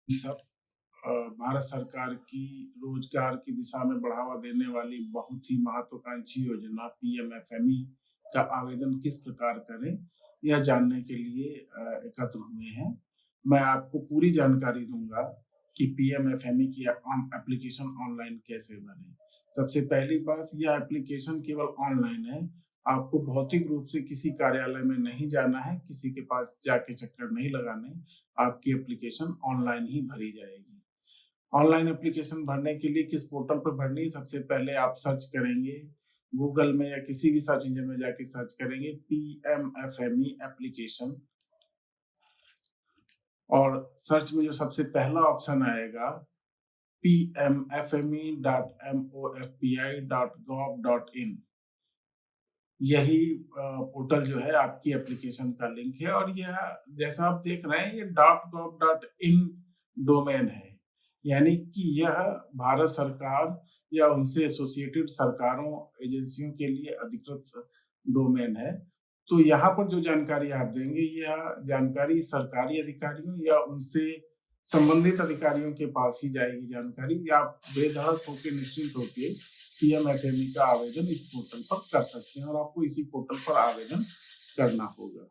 सब भारत सरकार की रोजगार की दिशा में बढ़ावा देने वाली बहुत ही महत्वाकांक्षी योजना पीएमएफएमई का आवेदन किस प्रकार करें, यह जानने के लिए एकत्र हुए हैं। मैं आपको पूरी जानकारी दूंगा कि पीएमएफएमई की एप्लीकेशन ऑनलाइन कैसे भरें। सबसे पहली बात, यह एप्लीकेशन केवल ऑनलाइन है। आपको भौतिक रूप से किसी कार्यालय में नहीं जाना है, किसी के पास जाके चक्कर नहीं लगाने। आपकी एप्लीकेशन ऑनलाइन ही भरी जाएगी। ऑनलाइन एप्लीकेशन भरने के लिए किस पोर्टल पर भरनी है? सबसे पहले आप सर्च करेंगे गूगल में या किसी भी सर्च इंजन में जाके सर्च करेंगे पीएमएफएमई एप्लीकेशन, और सर्च में जो सबसे पहला ऑप्शन आएगा pmfme.mofpi.gov.in, यही पोर्टल जो है आपकी एप्लीकेशन का लिंक है। और यह, जैसा आप देख रहे हैं, ये .gov.in डोमेन है, यानी कि यह भारत सरकार या उनसे एसोसिएटेड सरकारों एजेंसियों के लिए अधिकृत डोमेन है। तो यहाँ पर जो जानकारी आप देंगे, यह जानकारी सरकारी अधिकारियों या उनसे संबंधित अधिकारियों के पास ही जाएगी जानकारी। आप बेधड़क होकर, निश्चिंत होकर पीएमएफएमई का आवेदन इस पोर्टल पर कर सकते हैं, और आपको इसी पोर्टल पर आवेदन करना होगा।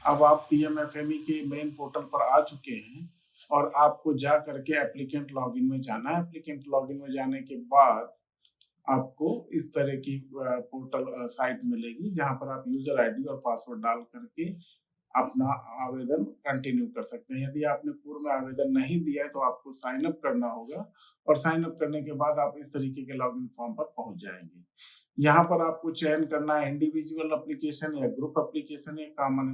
अब आप पीएमएफएमई के मेन पोर्टल पर आ चुके हैं और आपको जा करके एप्लीकेंट लॉगिन में जाना है। एप्लीकेंट लॉगिन में जाने के बाद आपको इस तरह की पोर्टल साइट मिलेगी, जहां पर आप यूजर आईडी और पासवर्ड डाल करके अपना आवेदन कंटिन्यू कर सकते हैं। यदि आपने पूर्व में आवेदन नहीं दिया है तो आपको साइन अप करना होगा, और साइन अप करने के बाद आप इस तरीके के लॉगिन फॉर्म पर पहुंच जाएंगे। यहाँ पर आपको चयन करना है इंडिविजुअल एप्लीकेशन या ग्रुप एप्लीकेशन या common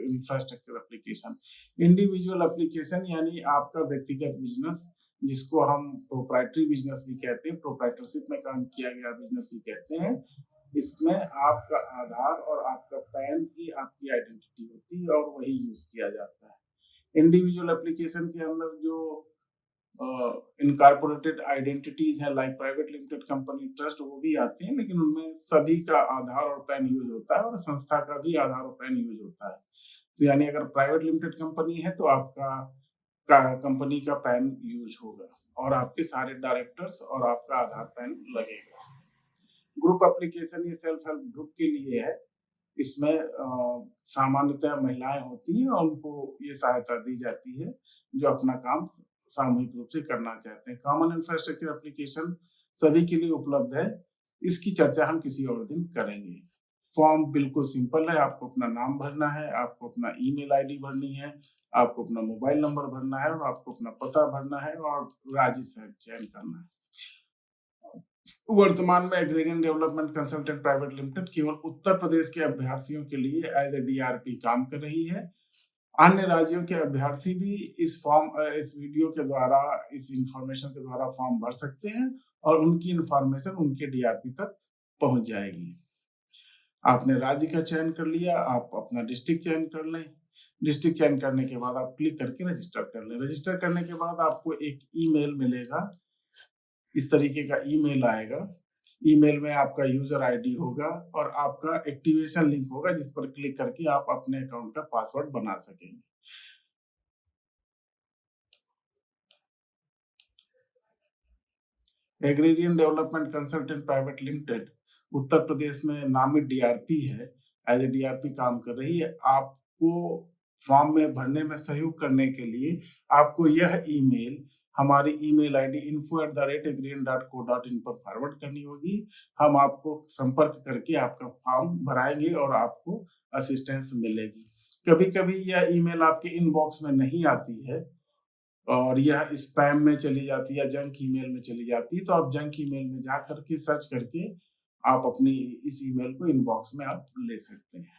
infrastructure application. Individual application यानी आपका व्यक्तिगत बिजनेस, जिसको हम प्रोप्राइटरी बिजनेस भी कहते हैं, प्रोप्राइटरशिप में काम किया गया बिजनेस भी कहते हैं। इसमें आपका आधार और आपका पैन ही आपकी आइडेंटिटी होती है और वही यूज किया जाता है। इंडिविजुअल एप्लीकेशन के अंदर जो इनकॉर्पोरेटेड आइडेंटिटीज है, like private limited company, trust, वो भी आते हैं, लेकिन उनमें सभी का आधार और पैन यूज होता है, और संस्था का भी आधार और पैन यूज होता है। तो यानी अगर प्राइवेट लिमिटेड कंपनी है तो आपका कंपनी का पैन यूज होगा, और आपके सारे डायरेक्टर्स और आपका आधार पैन लगेगा। ग्रुप एप्लीकेशन ये सेल्फ हेल्प ग्रुप के लिए है। इसमें सामान्यतः महिलाएं होती हैं और उनको ये सहायता दी जाती है जो अपना काम सामूहिक रूप से करना चाहते हैं। कॉमन इंफ्रास्ट्रक्चर एप्लीकेशन सभी के लिए उपलब्ध है। इसकी चर्चा हम किसी और दिन करेंगे। फॉर्म बिल्कुल सिंपल है। आपको अपना नाम भरना है, आपको अपना ईमेल आईडी भरनी है, आपको अपना मोबाइल नंबर भरना है, और आपको अपना पता भरना है, और राज्य से चयन करना है। वर्तमान में agrarian development consultant private limited केवल उत्तर प्रदेश के अभ्यर्थियों के लिए एज ए डीआरपी काम कर रही है। अन्य राज्यों के अभ्यर्थी भी इस वीडियो के द्वारा, इस इंफॉर्मेशन के द्वारा फॉर्म भर सकते हैं, और उनकी इंफॉर्मेशन उनके डीआरपी तक पहुंच जाएगी। आपने राज्य का चयन कर लिया, आप अपना डिस्ट्रिक्ट चयन कर लें। डिस्ट्रिक्ट चयन करने के बाद आप क्लिक करके रजिस्टर कर लें। रजिस्टर करने के बाद आपको एक ईमेल मिलेगा, इस तरीके का ईमेल आएगा। ईमेल में आपका यूजर आईडी होगा और आपका एक्टिवेशन लिंक होगा, जिस पर क्लिक करके आप अपने अकाउंट का पासवर्ड बना सकेंगे। Agrarian development consultant private limited Uttar Pradesh में नामित डीआरपी है, एज ए डीआरपी काम कर रही है। आपको फॉर्म में भरने में सहयोग करने के लिए आपको यह ईमेल हमारी ईमेल आईडी info@agrarian.co.in पर फॉरवर्ड करनी होगी। हम आपको संपर्क करके आपका फॉर्म भराएंगे और आपको असिस्टेंस मिलेगी। कभी कभी यह ईमेल आपके इनबॉक्स में नहीं आती है और यह स्पैम में चली जाती है, जंक ईमेल में चली जाती है, तो आप जंक ईमेल में जा करके सर्च करके आप अपनी इस ईमेल को इनबॉक्स में आप ले सकते हैं।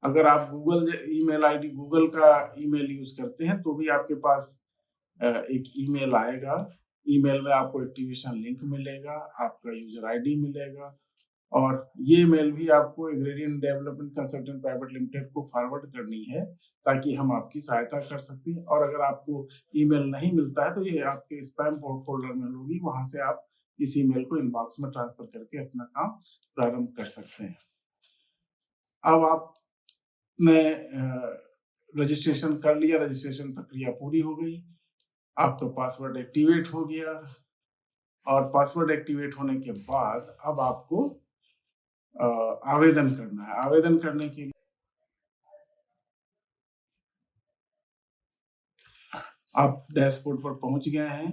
अगर आप गूगल ईमेल आईडी, गूगल का ईमेल यूज करते हैं तो भी आपके पास एक ईमेल आएगा। ईमेल में आपको एक्टिवेशन लिंक मिलेगा, आपका यूजर आईडी मिलेगा, और ये मेल भी आपको agrarian development consultant private limited को फॉरवर्ड करनी है, ताकि हम आपकी सहायता कर सकें। और अगर आपको ईमेल नहीं मिलता है तो ये आपके स्पैम फोल्डर में होगी, वहां से आप इस ईमेल को इनबॉक्स में ट्रांसफर करके अपना काम प्रारंभ कर सकते हैं। अब आप आपने रजिस्ट्रेशन कर लिया, रजिस्ट्रेशन प्रक्रिया पूरी हो गई, आपका पासवर्ड एक्टिवेट हो गया और पासवर्ड एक्टिवेट होने के बाद अब आपको आवेदन करना है। आवेदन करने के लिए आप डैशबोर्ड पर पहुंच गए हैं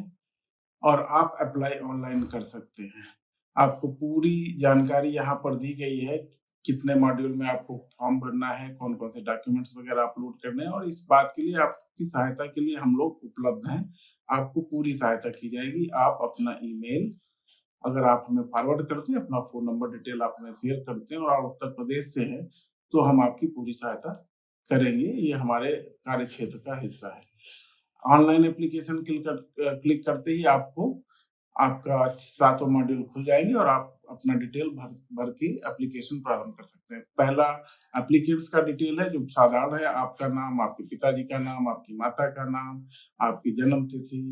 और आप अप्लाई ऑनलाइन कर सकते हैं। आपको पूरी जानकारी यहाँ पर दी गई है, कितने मॉड्यूल में आपको फॉर्म भरना है, कौन-कौन से डॉक्यूमेंट्स वगैरह अपलोड करने हैं और इस बात के लिए आपकी सहायता के लिए हम लोग उपलब्ध हैं। आपको पूरी सहायता की जाएगी। आप अपना ईमेल अगर आप हमें फॉरवर्ड करते हैं, अपना फ़ोन नंबर डिटेल आप हमें शेयर करते हैं और आप उत्तर प्रदेश से हैं, तो हम आपकी पूरी सहायता करेंगे। ये हमारे कार्यक्षेत्र का हिस्सा है। ऑनलाइन एप्लीकेशन क्लिक करते ही आपको आपका सातों मॉड्यूल खुल जाएंगे और आप अपना डिटेल भर भर के एप्लीकेशन प्रारंभ कर सकते हैं। पहला एप्लीकेंट्स का डिटेल है जो साधारण है, आपका नाम, आपके पिताजी का नाम, आपकी माता का नाम, आपकी जन्म तिथि,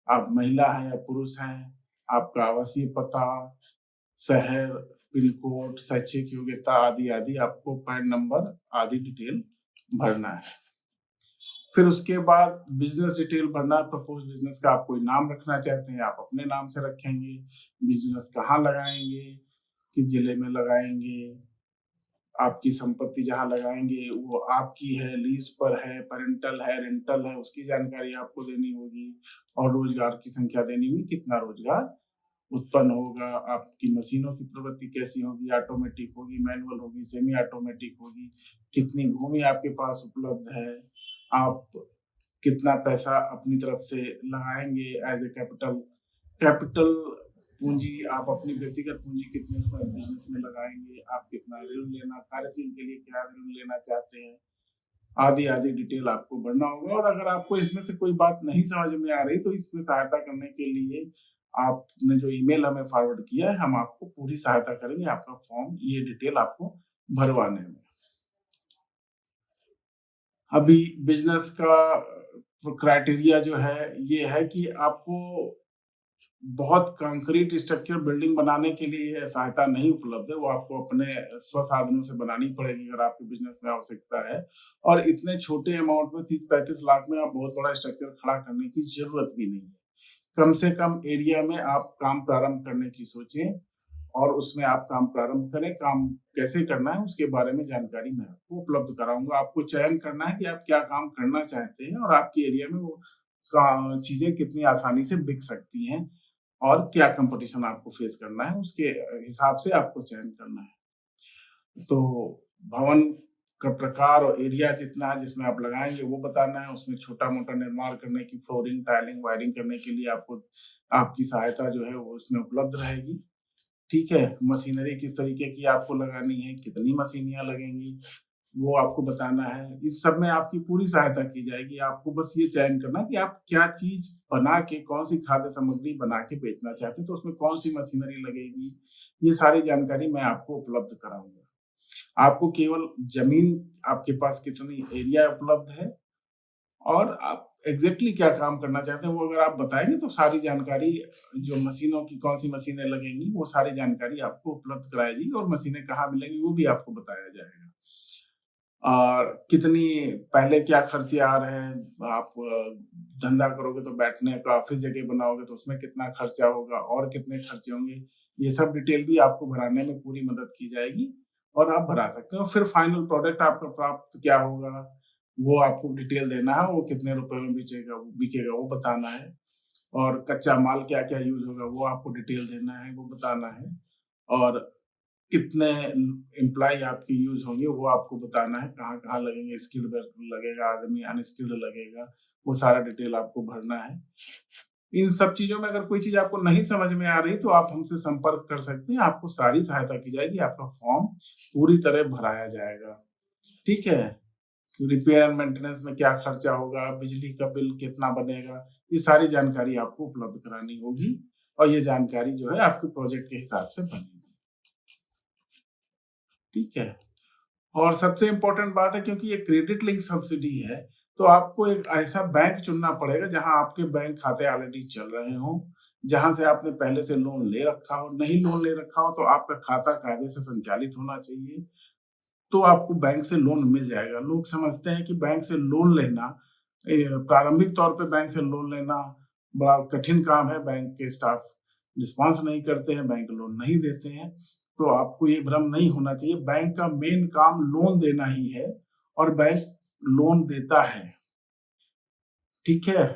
आप महिला हैं या पुरुष हैं, आपका आवासीय पता, शहर, पिन कोड, शैक्षिक योग्यता आदि आदि आपको पैन नंबर आदि डिटेल भरना है। फिर उसके बाद बिजनेस डिटेल भरना है। प्रपोज बिजनेस का आप कोई नाम रखना चाहते हैं, आप अपने नाम से रखेंगे। बिजनेस कहाँ लगाएंगे, किस जिले में लगाएंगे, आपकी संपत्ति जहाँ लगाएंगे वो आपकी है, लीज पर है, पेरेंटल है, रेंटल है, उसकी जानकारी आपको देनी होगी और रोजगार की संख्या देनी होगी, कितना रोजगार उत्पन्न होगा, आपकी मशीनों की प्रवृत्ति कैसी होगी, ऑटोमेटिक होगी, मैनुअल होगी, सेमी ऑटोमेटिक होगी, कितनी भूमि आपके पास उपलब्ध है, आप कितना पैसा अपनी तरफ से लगाएंगे एज ए कैपिटल। कैपिटल पूंजी आप अपनी व्यक्तिगत पूंजी कितने बिजनेस में लगाएंगे, आप कितना ऋण लेना, कार्यशील के लिए क्या ऋण लेना चाहते हैं, आदि आदि डिटेल आपको भरना होगा। और अगर आपको इसमें से कोई बात नहीं समझ में आ रही तो इसमें सहायता करने के लिए आपने जो ईमेल हमें फॉरवर्ड किया है, हम आपको पूरी सहायता करेंगे आपका फॉर्म ये डिटेल आपको भरवाने में। अभी बिजनेस का क्राइटेरिया जो है ये है कि आपको बहुत कंक्रीट स्ट्रक्चर बिल्डिंग बनाने के लिए सहायता नहीं उपलब्ध है, वो आपको अपने स्वसाधनों से बनानी पड़ेगी अगर आपके बिजनेस में आवश्यकता है। और इतने छोटे अमाउंट में 30-35 लाख में आप बहुत बड़ा स्ट्रक्चर खड़ा करने की जरूरत भी नहीं है। कम से कम एरिया में आप काम प्रारंभ करने की सोचें और उसमें आप काम प्रारंभ करें। काम कैसे करना है उसके बारे में जानकारी मैं आपको उपलब्ध कराऊंगा। आपको चयन करना है कि आप क्या काम करना चाहते हैं और आपके एरिया में वो चीजें कितनी आसानी से बिक सकती हैं और क्या कंपटीशन आपको फेस करना है, उसके हिसाब से आपको चयन करना है। तो भवन का प्रकार और एरिया जितना है जिसमें आप लगाएंगे वो बताना है। उसमें छोटा-मोटा निर्माण करने की फ्लोरिंग, टाइलिंग, वायरिंग करने के लिए आपको आपकी सहायता जो है वो उसमें उपलब्ध रहेगी। ठीक है? मशीनरी किस तरीके की आपको लगानी है, कितनी मशीनियाँ लगेंगी, वो आपको बताना है। इस सब में आपकी पूरी सहायता की जाएगी। आपको बस ये चयन करना है कि आप क्या चीज़ बना के, कौन-सी खाद्य सामग्री बना के बेचना चाहते हैं, तो उसमें कौन-सी मशीनरी लगेगी, ये सारी जानकारी मैं आपको उपलब्ध कराऊँगा। आपको केवल ज़मीन आपके पास कितनी एरिया उपलब्ध है और आप एग्ज़ैक्टली क्या काम करना चाहते हैं, वो अगर आप बताएँगे तो सारी जानकारी जो मशीनों की कौन-सी मशीनें लगेंगी, वो सारी जानकारी आपको उपलब्ध कराई जाएगी और मशीनें कहाँ मिलेंगी, वो भी आपको बताया जाएगा। और कितनी पहले क्या खर्चे आ रहे हैं, आप धंधा करोगे तो बैठने का ऑफ़िस जगह बनाओगे तो उसमें कितना खर्चा होगा और कितने खर्चे होंगे, ये सब डिटेल भी आपको भराने में पूरी मदद की जाएगी और आप भरा सकते हो। फिर फाइनल प्रोडक्ट आपका प्राप्त क्या होगा, वो आपको डिटेल देना है, वो कितने रुपए में बिकेगा वो बताना है और कच्चा माल क्या-क्या यूज़ होगा, वो आपको डिटेल देना है, वो बताना है और कितने एम्प्लॉय आपके यूज़ होंगे वो आपको बताना है, कहाँ-कहाँ लगेंगे, स्किल्ड वर्कर लगेगा आदमी, अनस्किल्ड लगेगा, वो सारा डिटेल आपको भरना है। इन सब चीज़ों में अगर कोई चीज़ आपको नहीं समझ में आ रही तो आप हमसे संपर्क कर सकते हैं, आपको सारी सहायता की जाएगी, आपका फॉर्म पूरी तरह भराया जाएगा। ठीक है? रिपेयर एंड मेंटेनेंस में क्या खर्चा होगा, बिजली का बिल कितना बनेगा, ये सारी जानकारी आपको उपलब्ध करानी होगी और ये जानकारी जो है आपके प्रोजेक्ट के हिसाब से बनेगी। ठीक है? और सबसे इम्पोर्टेंट बात है क्योंकि ये क्रेडिट लिंक सब्सिडी है, तो आपको एक ऐसा बैंक चुनना पड़ेगा जहाँ आपके बैंक खाते ऑलरेडी चल रहे हों, जहाँ से आपने पहले से लोन ले रखा हो। नहीं लोन ले रखा हो तो आपका खाता कायदे से संचालित होना चाहिए। तो आपको बैंक से लोन मिल जाएगा। लोग समझते हैं कि बैंक से लोन लेना प्रारंभिक तौर पे बैंक से लोन लेना बड़ा कठिन काम है, बैंक के स्टाफ रिस्पॉन्स नहीं करते हैं, बैंक लोन नहीं देते हैं। तो आपको ये भ्रम नहीं होना चाहिए, बैंक का मेन काम लोन देना ही है और बैंक लोन देता है। ठीक है?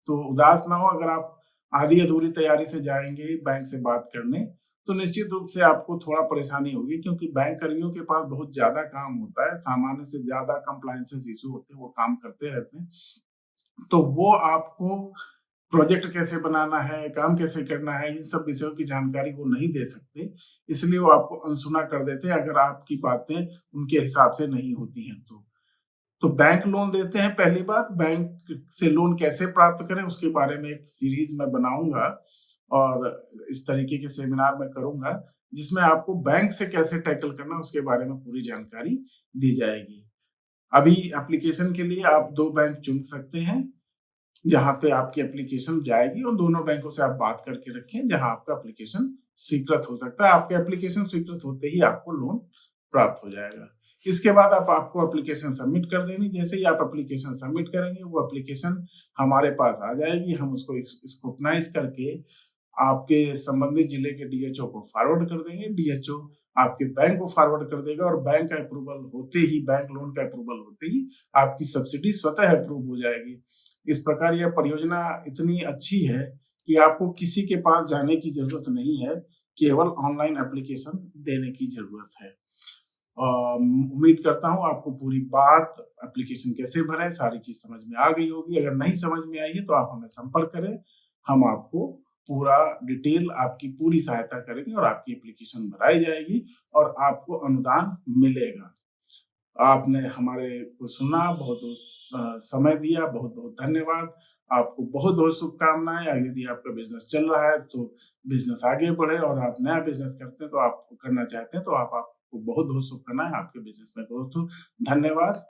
तो उदास ना हो, अगर आप आधी-अधूरी तैयारी से जाएँगे बैंक से बात करने, तो निश्चित रूप से आपको थोड़ा परेशानी होगी, क्योंकि बैंक कर्मियों के पास बहुत ज़्यादा काम होता है, सामान्य से ज़्यादा कंप्लायंसेस इश्यू होते हैं, वो काम करते रहते हैं। तो वो आपको प्रोजेक्ट कैसे बनाना है, काम कैसे करना है, इन सब विषयों की जानकारी वो नहीं दे सकते, इसलिए वो आपको अनसुना कर देते हैं, अगर आपकी बातें उनके हिसाब से नहीं होती हैं तो। तो बैंक लोन देते हैं, पहली बात। बैंक से लोन कैसे प्राप्त करें उसके बारे में एक सीरीज मैं बनाऊंगा और इस तरीके के सेमिनार मैं करूंगा, जिसमें आपको बैंक से कैसे टैकल करना उसके बारे में पूरी जानकारी दी जाएगी। अभी एप्लीकेशन के लिए आप 2 बैंक चुन सकते हैं, जहाँ पे आपकी एप्लीकेशन जाएगी, और दोनों बैंकों से आप बात करके रखें जहाँ आपका एप्लीकेशन स्वीकृत हो सकता है। आपका एप्लीकेशन स्वीकृत होते ही आपको लोन प्राप्त हो जाएगा। इसके बाद आपको एप्लीकेशन सबमिट कर देनी। जैसे ही आप एप्लीकेशन सबमिट करेंगे, वो एप्लीकेशन हमारे पास आ जाएगी। हम उसको स्क्रूटनाइज करके आपके संबंधित जिले के डीएचओ को फॉरवर्ड कर देंगे। डीएचओ आपके बैंक को फॉरवर्ड कर देगा और बैंक का अप्रूवल होते ही, बैंक लोन का अप्रूवल होते ही आपकी सब्सिडी स्वतः अप्रूव हो जाएगी। इस प्रकार यह परियोजना इतनी अच्छी है कि आपको किसी के पास जाने की जरूरत नहीं है, केवल ऑनलाइन एप्लीकेशन देने की जरूरत है। उम्मीद करता हूँ आपको पूरी बात, एप्लीकेशन कैसे भरें, सारी चीज समझ में आ गई होगी। अगर नहीं समझ में आई है तो आप हमें संपर्क करें, हम आपको पूरा डिटेल, आपकी पूरी सहायता करेंगे और आपकी एप्लीकेशन भराई जाएगी और आपको अनुदान मिलेगा। आपने हमारे को सुना, बहुत समय दिया, बहुत-बहुत धन्यवाद। आपको बहुत-बहुत शुभकामनाएँ। यदि आपका बिज़नेस चल रहा है तो बिज़नेस आगे बढ़े, और आप नया बिज़नेस करते हैं तो आप करना चाहते हैं तो आपको बहुत-बहुत शुभकामनाएँ, आपके बिज़नेस में ग्रोथ हो। धन्यवाद।